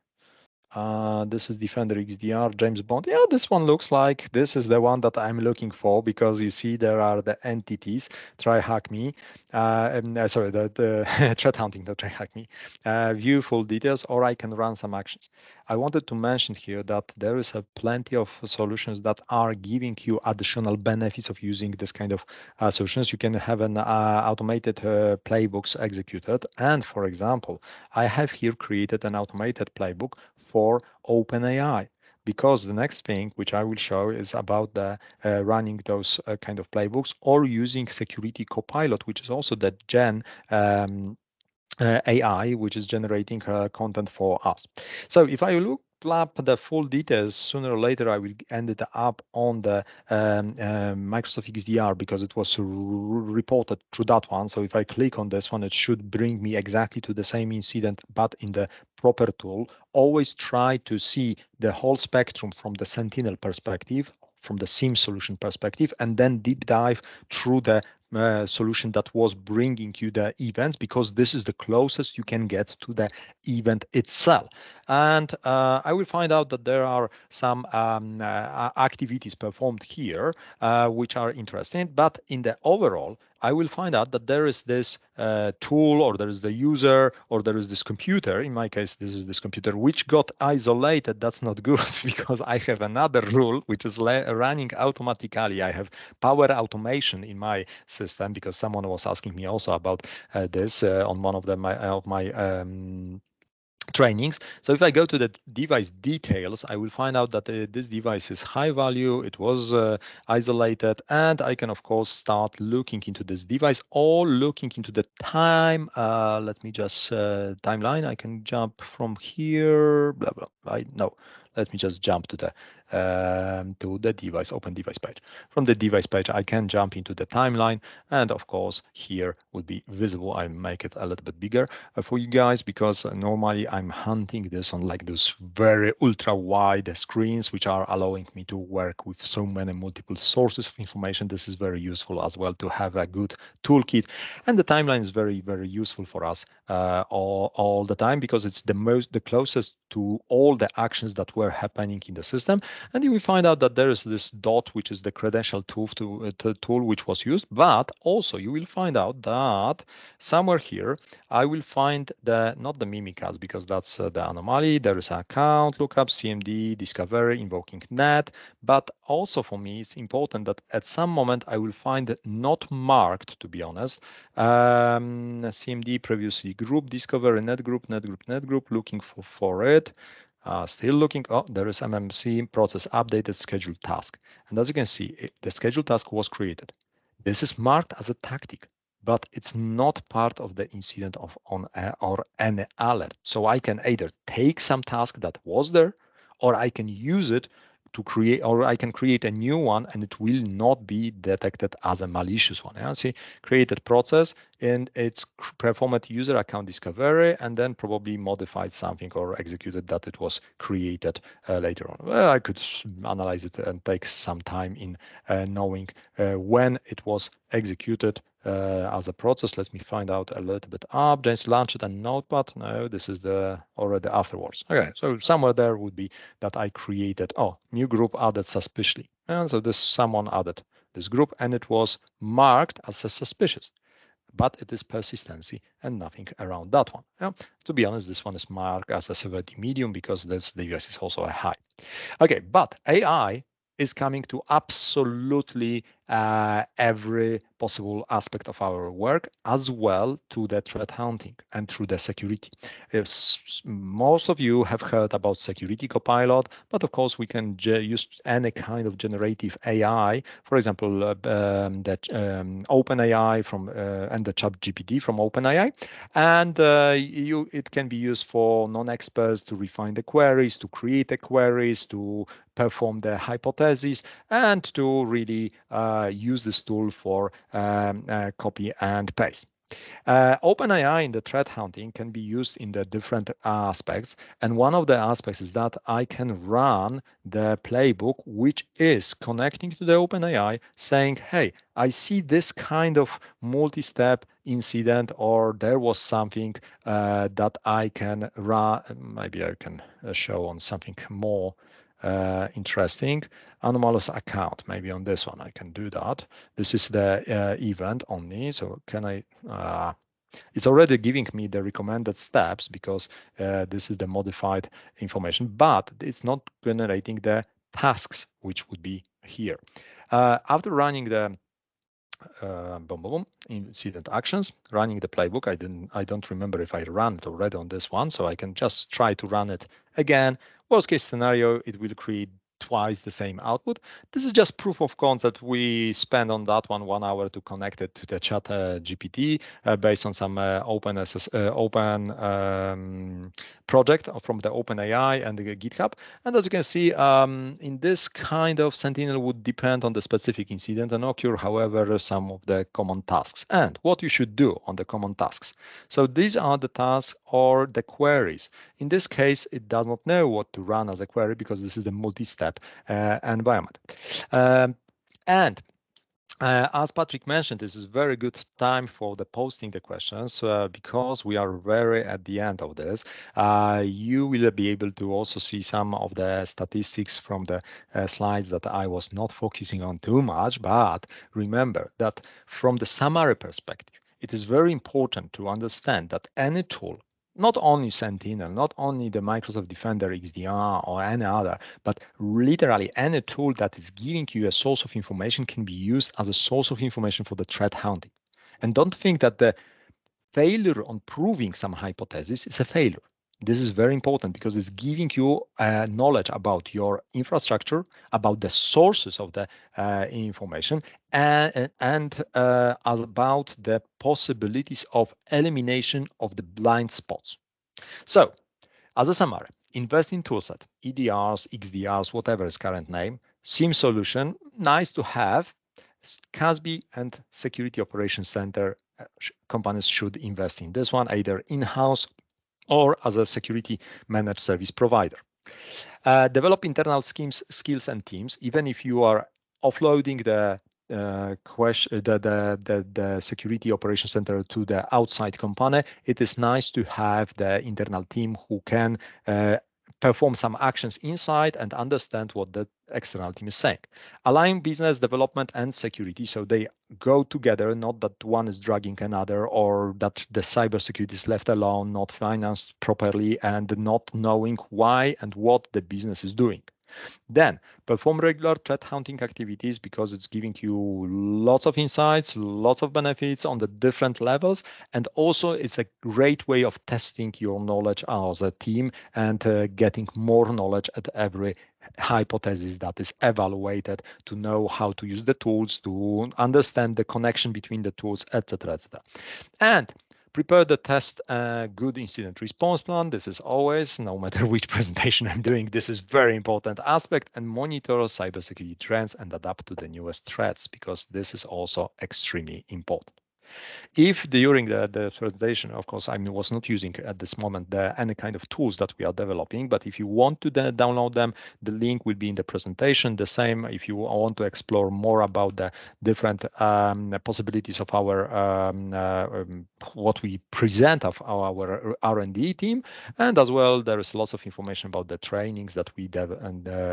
This is Defender XDR, James Bond. Yeah, this one looks like this is the one that I'm looking for because you see there are the entities, try hack me, sorry, the threat hunting, the try hack me, view full details, or I can run some actions. I wanted to mention here that there is a plenty of solutions that are giving you additional benefits of using this kind of solutions. You can have an automated playbooks executed. And for example, I have here created an automated playbook for OpenAI. because the next thing which I will show is about the running those kind of playbooks or using security copilot, which is also the Gen AI, which is generating content for us. So if I look up the full details, sooner or later I will end it up on the Microsoft XDR because it was reported through that one. So if I click on this one, it should bring me exactly to the same incident, but in the proper tool. Always try to see the whole spectrum from the Sentinel perspective, from the SIEM solution perspective, and then deep dive through the solution that was bringing you the events, because this is the closest you can get to the event itself. And I will find out that there are some activities performed here which are interesting, but in the overall I will find out that there is this tool, or there is the user, or there is this computer. In my case, this is this computer which got isolated. That's not good because I have another rule which is running automatically. I have power automation in my system because someone was asking me also about this on one of my trainings. So if I go to the device details, I will find out that this device is high value, it was isolated, and I can of course start looking into this device or looking into the time. Let me just timeline. I can jump from here, blah, blah. No, let me just jump to the device, open device page. From the device page, I can jump into the timeline, and of course here would be visible. I make it a little bit bigger for you guys because normally I'm hunting this on like those very ultra wide screens, which are allowing me to work with so many multiple sources of information. This is very useful as well to have a good toolkit, and the timeline is very, very useful for us all the time because it's the closest to all the actions that were happening in the system. And you will find out that there is this dot, which is the credential tool tool which was used, but also you will find out that somewhere here I will find not the mimikatz, because that's the anomaly. There is account lookup, CMD, discovery, invoking net. But also for me, it's important that at some moment I will find not marked, to be honest, CMD previously group, discovery, net group, looking for it. Still looking. Oh, there is MMC process updated scheduled task. And as you can see, the scheduled task was created. This is marked as a tactic, but it's not part of the incident or any alert. So I can either take some task that was there, or I can use it to create, or I can create a new one and it will not be detected as a malicious one. Yeah? See, created process and it's performed user account discovery and then probably modified something or executed that it was created later on. Well, I could analyze it and take some time in knowing when it was executed as a process. Let me find out a little bit up. Just launch it and notepad. No, this is the already afterwards. Okay, so somewhere there would be that I created, new group added suspiciously. And so this someone added this group and it was marked as a suspicious, but it is persistency and nothing around that one. Yeah? To be honest, this one is marked as a severity medium because this device is also a high. Okay, but AI is coming to absolutely every possible aspect of our work, as well to the threat hunting and through the security. Most of you have heard about Security Copilot, but of course we can use any kind of generative AI. For example, OpenAI from and the ChatGPT from OpenAI, and it can be used for non-experts to refine the queries, to create the queries, to perform the hypotheses, and to really use this tool for copy and paste. OpenAI in the threat hunting can be used in the different aspects. And one of the aspects is that I can run the playbook, which is connecting to the OpenAI saying, hey, I see this kind of multi-step incident, or there was something that I can run. Maybe I can show on something more interesting. Anomalous account, maybe on this one I can do that. This is the event only, so can I it's already giving me the recommended steps because this is the modified information, but it's not generating the tasks which would be here. After running the boom, boom, boom, incident actions, running the playbook. I don't remember if I ran it already on this one, so I can just try to run it again. Worst case scenario, it will create twice the same output. This is just proof of concept. We spend on that one 1 hour to connect it to the chat GPT based on some open project from the OpenAI and the GitHub. And as you can see, in this kind of Sentinel would depend on the specific incident and occur, however, some of the common tasks and what you should do on the common tasks. So these are the tasks or the queries. In this case, it does not know what to run as a query because this is the multi-step environment. And as Patrick mentioned, this is very good time for the posting the questions because we are very at the end of this. You will be able to also see some of the statistics from the slides that I was not focusing on too much, but remember that from the summary perspective, it is very important to understand that any tool, not only Sentinel, not only the Microsoft Defender XDR or any other, but literally any tool that is giving you a source of information can be used as a source of information for the threat hunting. And don't think that the failure on proving some hypothesis is a failure. This is very important because it's giving you knowledge about your infrastructure, about the sources of the information, and about the possibilities of elimination of the blind spots. So, as a summary, invest in toolset, EDRs, XDRs, whatever is current name, SIEM solution, nice to have. CASB and Security Operations Center companies should invest in this one, either in-house or as a security managed service provider. Develop internal skills and teams, even if you are offloading the security operations center to the outside company. It is nice to have the internal team who can perform some actions inside and understand what the external team is saying. Align business development and security so they go together, not that one is dragging another or that the cybersecurity is left alone, not financed properly, and not knowing why and what the business is doing. Then perform regular threat hunting activities because it's giving you lots of insights, lots of benefits on the different levels. And also it's a great way of testing your knowledge as a team and getting more knowledge at every hypothesis that is evaluated to know how to use the tools, to understand the connection between the tools, etc., etc. And prepare the test good incident response plan. This is always, no matter which presentation I'm doing, this is very important aspect, and monitor cybersecurity trends and adapt to the newest threats because this is also extremely important. If during the presentation, of course, I was not using at this moment any kind of tools that we are developing, but if you want to download them, the link will be in the presentation. The same if you want to explore more about the different possibilities of our what we present of our R&D team, and as well there is lots of information about the trainings that we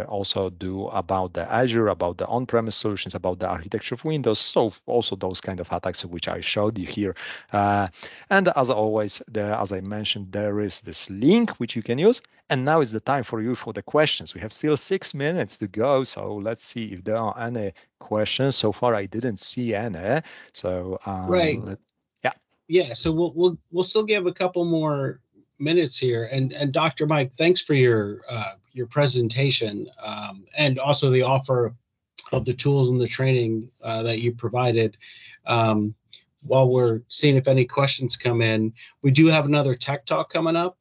also do about the Azure, about the on-premise solutions, about the architecture of Windows. So also those kind of attacks which I showed you here. And as always, as I mentioned, there is this link which you can use. And now is the time for you for the questions. We have still 6 minutes to go. So let's see if there are any questions. So far, I didn't see any. So right. Yeah. So we'll still give a couple more minutes here. And Dr. Mike, thanks for your presentation and also the offer of the tools and the training that you provided. While we're seeing if any questions come in, we do have another tech talk coming up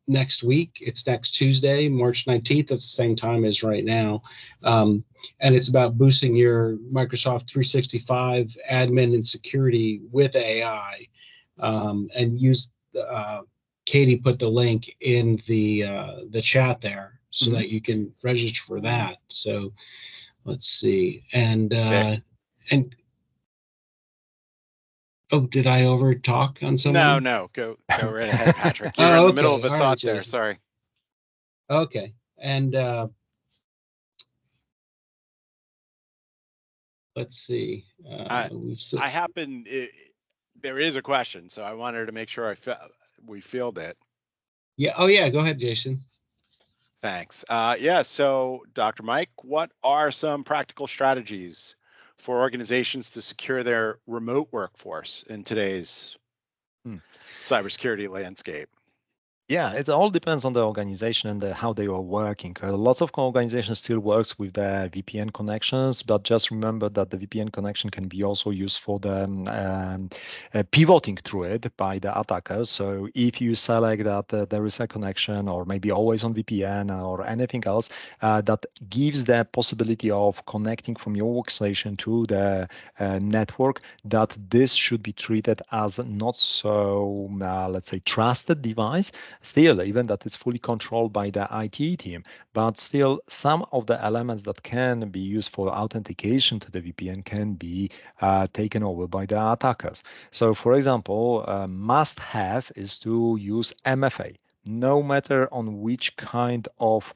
next week. It's next Tuesday, March 19th. That's the same time as right now. And it's about boosting your Microsoft 365 admin and security with AI. And use Katie put the link in the chat there so that you can register for that. So let's see. And oh, did I over talk on someone? No, go right ahead, Patrick. You were in the middle of a thought there. Sorry. Okay, and let's see. I happen. There is a question, so I wanted to make sure we filled it. Yeah. Oh, yeah. Go ahead, Jason. Thanks. Yeah. So, Dr. Mike, what are some practical strategies for organizations to secure their remote workforce in today's cybersecurity landscape? Yeah, it all depends on the organization and how they are working. Lots of organizations still works with the VPN connections, but just remember that the VPN connection can be also used for the pivoting through it by the attackers. So if you select that there is a connection, or maybe always on VPN or anything else, that gives the possibility of connecting from your workstation to the network, that this should be treated as not so, let's say, trusted device. Still, even that is fully controlled by the IT team, but still some of the elements that can be used for authentication to the VPN can be taken over by the attackers. So for example, must have is to use MFA. No matter on which kind of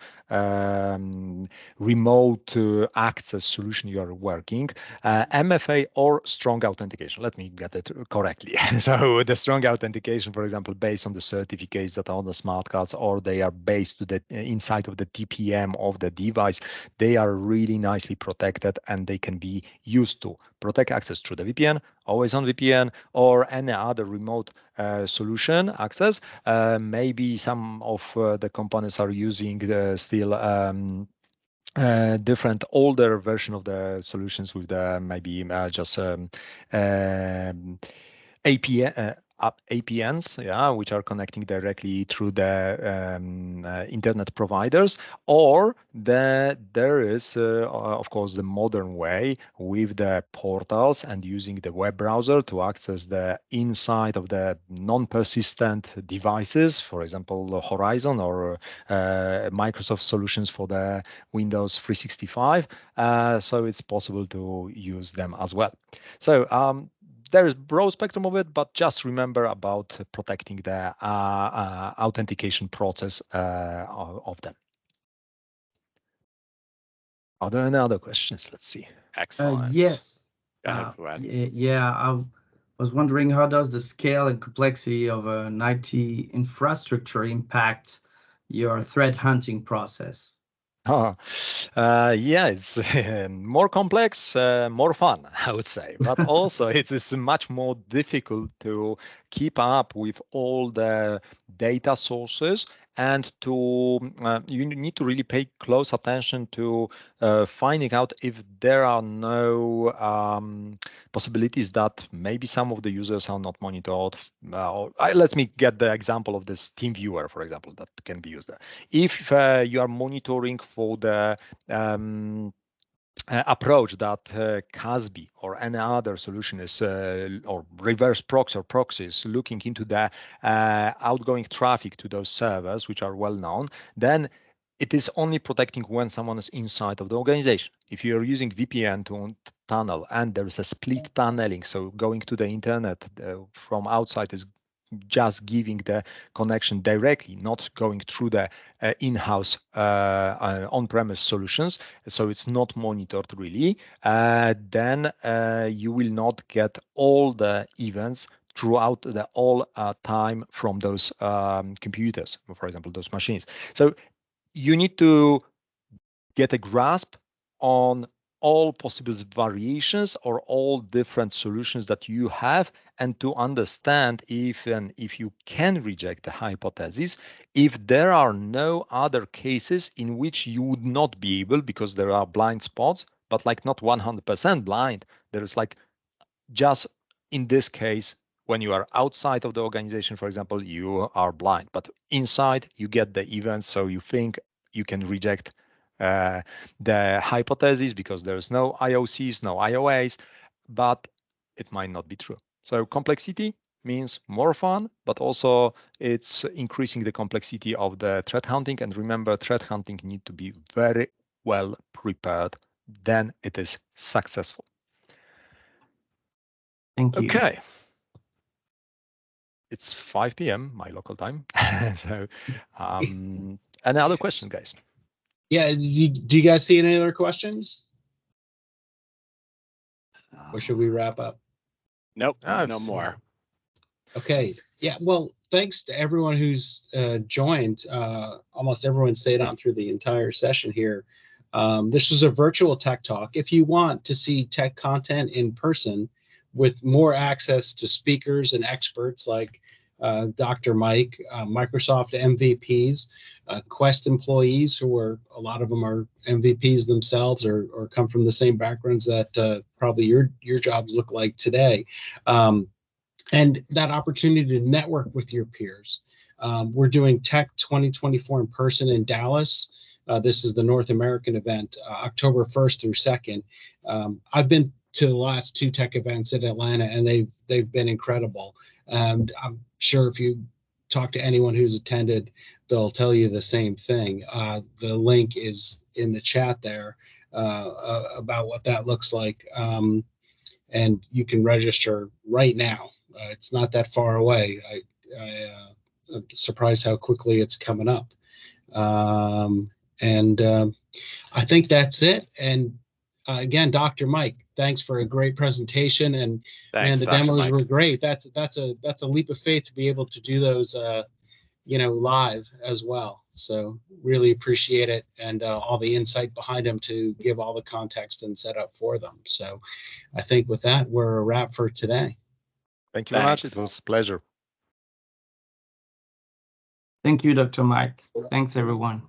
remote access solution you are working, MFA or strong authentication. Let me get it correctly. So the strong authentication, for example, based on the certificates that are on the smart cards, or they are based to the inside of the TPM of the device, they are really nicely protected, and they can be used to protect access through the VPN, always on VPN, or any other remote solution access. Maybe some of the companies are using still different older version of the solutions with the maybe just APNs, yeah, which are connecting directly through the internet providers, or there is, of course, the modern way with the portals and using the web browser to access the inside of the non-persistent devices, for example, Horizon or Microsoft solutions for the Windows 365. So it's possible to use them as well. So there is broad spectrum of it, but just remember about protecting the authentication process of them. Are there any other questions? Let's see. Excellent. Yes. Go ahead, Fouad. Yeah, I was wondering, how does the scale and complexity of an IT infrastructure impact your threat hunting process? Yeah, it's more complex, more fun, I would say. But also it is much more difficult to keep up with all the data sources, and to you need to really pay close attention to finding out if there are no possibilities that maybe some of the users are not monitored. Let me get the example of this team viewer, for example, that can be used there. If you are monitoring for the approach that CASB or any other solution is, or reverse proxy or proxies, looking into the outgoing traffic to those servers, which are well known, then it is only protecting when someone is inside of the organization. If you're using VPN to tunnel and there is a split tunneling, so going to the internet from outside is just giving the connection directly, not going through the in-house on-premise solutions, so it's not monitored really, then you will not get all the events throughout the all time from those computers, for example, those machines. So you need to get a grasp on all possible variations or all different solutions that you have, and to understand if you can reject the hypothesis, if there are no other cases in which you would not be able, because there are blind spots, but like not 100% blind. There is like, just in this case, when you are outside of the organization, for example, you are blind, but inside you get the events, so you think you can reject the hypothesis because there's no IOCs, no IOAs, but it might not be true. So complexity means more fun, but also it's increasing the complexity of the threat hunting. And remember, threat hunting need to be very well prepared, then it is successful. Thank you. Okay. It's 5 p.m. my local time. So any other questions, guys? Yeah, do you guys see any other questions? Or should we wrap up? Nope, no more. Okay, yeah, well, thanks to everyone who's joined. Almost everyone stayed on through the entire session here. This is a virtual tech talk. If you want to see tech content in person with more access to speakers and experts like Dr. Mike, Microsoft MVPs, Quest employees who are, a lot of them are MVPs themselves or come from the same backgrounds that probably your jobs look like today. And that opportunity to network with your peers. We're doing Tech 2024 in person in Dallas. This is the North American event, October 1st through 2nd. I've been to the last 2 tech events in Atlanta, and they've been incredible. And I'm sure if you talk to anyone who's attended, they'll tell you the same thing. The link is in the chat there about what that looks like. And you can register right now. It's not that far away. I'm surprised how quickly it's coming up. I think that's it. And again, Dr. Mike, thanks for a great presentation. And thanks, man, the Dr. demos Mike. were great. That's a leap of faith to be able to do those, live as well. So really appreciate it, and all the insight behind them to give all the context and setup for them. So I think with that, we're a wrap for today. Thank you very much. It was a pleasure. Thank you, Dr. Mike. Thanks, everyone.